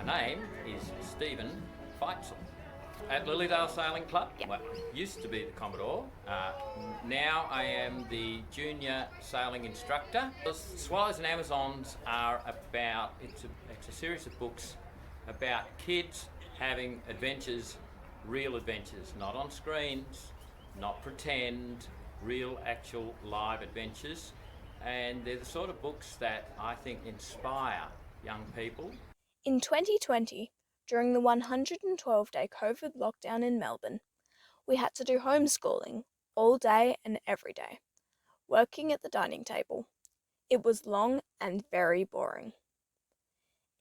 name is Stephen Feitzel. At Lilydale Sailing Club, well, used to be the Commodore. Now I am the junior sailing instructor. Swallows and Amazons are about, it's a series of books about kids having adventures, real adventures, not on screens, not pretend, real actual live adventures. And they're the sort of books that I think inspire young people. In 2020, during the 112-day COVID lockdown in Melbourne, we had to do homeschooling all day and every day, working at the dining table. It was long and very boring.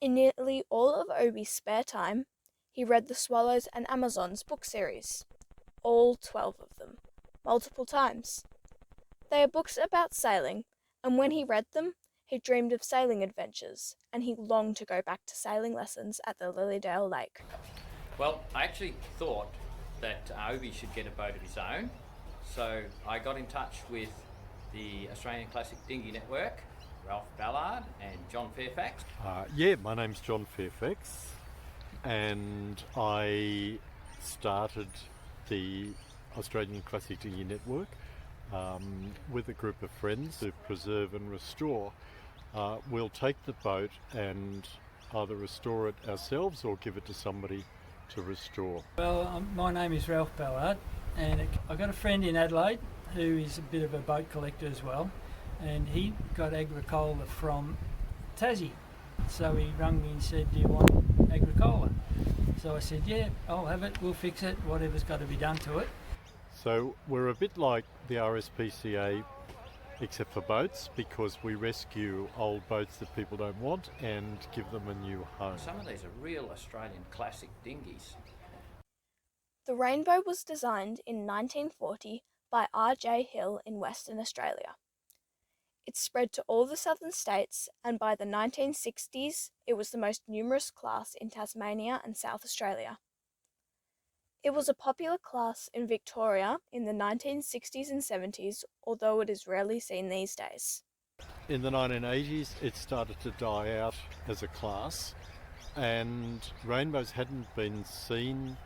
In nearly all of Obi's spare time, he read the Swallows and Amazons book series, all 12 of them, multiple times. They are books about sailing, and when he read them, he dreamed of sailing adventures, and he longed to go back to sailing lessons at the Lilydale Lake. Well, I actually thought that Obi should get a boat of his own, so I got in touch with the Australian Classic Dinghy Network, Ralph Ballard and John Fairfax. My name's John Fairfax, and I started the Australian Classic Dinghy Network with a group of friends to preserve and restore. We'll take the boat and either restore it ourselves or give it to somebody to restore. Well, my name is Ralph Ballard, and I've got a friend in Adelaide who is a bit of a boat collector as well, and he got Agricola from Tassie. So he rang me and said, "Do you want Agricola?" So I said, "Yeah, I'll have it, we'll fix it, whatever's got to be done to it." So we're a bit like the RSPCA except for boats, because we rescue old boats that people don't want and give them a new home. Some of these are real Australian classic dinghies. The Rainbow was designed in 1940 by R.J. Hill in Western Australia. It spread to all the southern states, and by the 1960s it was the most numerous class in Tasmania and South Australia. It was a popular class in Victoria in the 1960s and 70s, although it is rarely seen these days. In the 1980s, it started to die out as a class, and rainbows hadn't been seen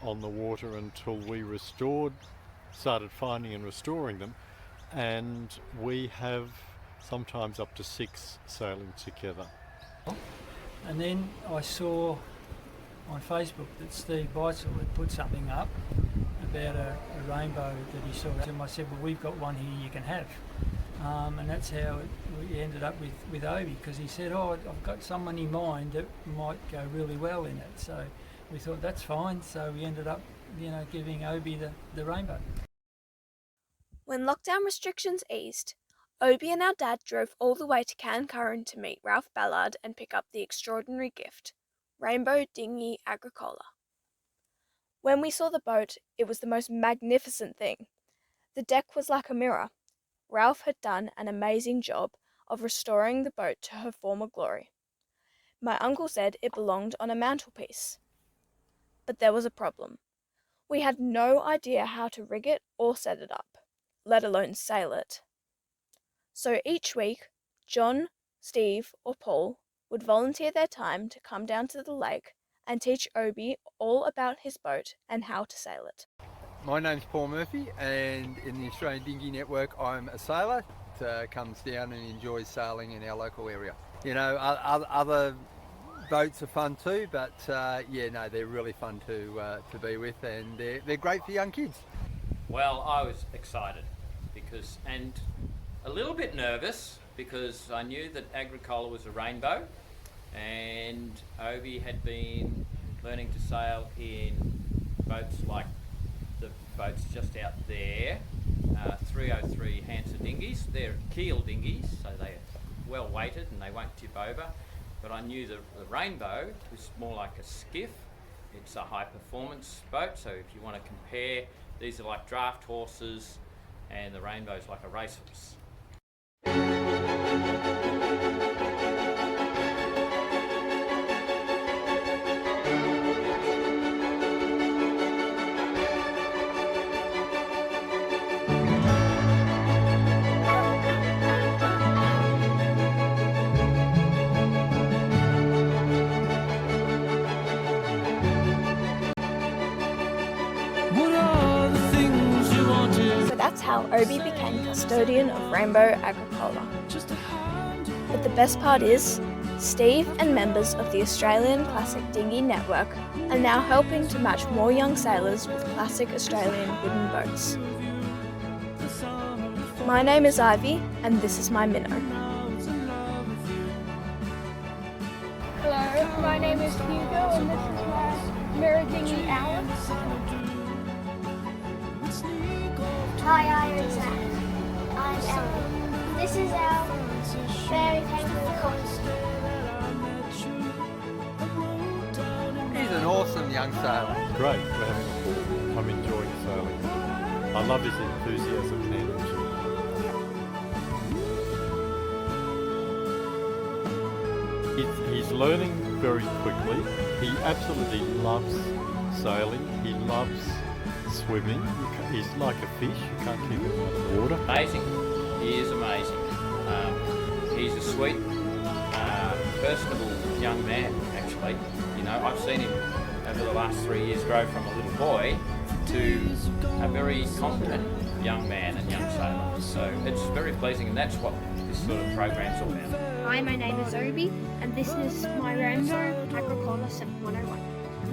on the water until we started finding and restoring them, and we have sometimes up to 6 sailing together. And then I saw on Facebook that Steve Beitzel had put something up about a rainbow that he saw, and I said, "Well, we've got one here you can have." And that's how we ended up with Obi, because he said, "Oh, I've got someone in mind that might go really well in it." So we thought that's fine, so we ended up giving Obi the rainbow. When lockdown restrictions eased, Obi and our dad drove all the way to Cancurran to meet Ralph Ballard and pick up the extraordinary gift, Rainbow Dinghy Agricola. When we saw the boat, it was the most magnificent thing. The deck was like a mirror. Ralph had done an amazing job of restoring the boat to her former glory. My uncle said it belonged on a mantelpiece. But there was a problem. We had no idea how to rig it or set it up, let alone sail it. So each week, John, Steve, or Paul would volunteer their time to come down to the lake and teach Obi all about his boat and how to sail it. My name's Paul Murphy, and in the Australian Dinghy Network I'm a sailor that comes down and enjoys sailing in our local area. Other boats are fun too, but they're really fun to be with, and they're great for young kids. Well, I was excited and a little bit nervous, because I knew that Agricola was a rainbow, and Obi had been learning to sail in boats like the boats just out there, 303 Hansa dinghies. They're keel dinghies, so they're well weighted and they won't tip over. But I knew the rainbow was more like a skiff. It's a high performance boat, so if you want to compare, these are like draft horses and the rainbow's like a racehorse. how Obi became custodian of Rainbow Agricola. But the best part is, Steve and members of the Australian Classic Dinghy Network are now helping to match more young sailors with classic Australian wooden boats. My name is Ivy, and this is my minnow. Hello, my name is Hugo and this is my mirror dinghy Alex. Hi, I'm Zach. I'm Ellen. This is our fairy penguin Cotton. He's an awesome young sailor. Great, we're having a ball. I'm enjoying sailing. I love his enthusiasm and energy. He's learning very quickly. He absolutely loves sailing. He loves swimming. He's like a fish. You can't keep him out of the water. Amazing. He is amazing. He's a sweet, personable young man, actually. You know, I've seen him over the last 3 years grow from a little boy to a very competent young man and young sailor. So it's very pleasing, and that's what this sort of program's all about. Hi, my name is Obi and this is my Rainbow Agricola 7101.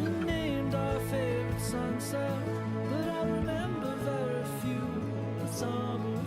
We named our favorite sunset, but I remember very few. The summer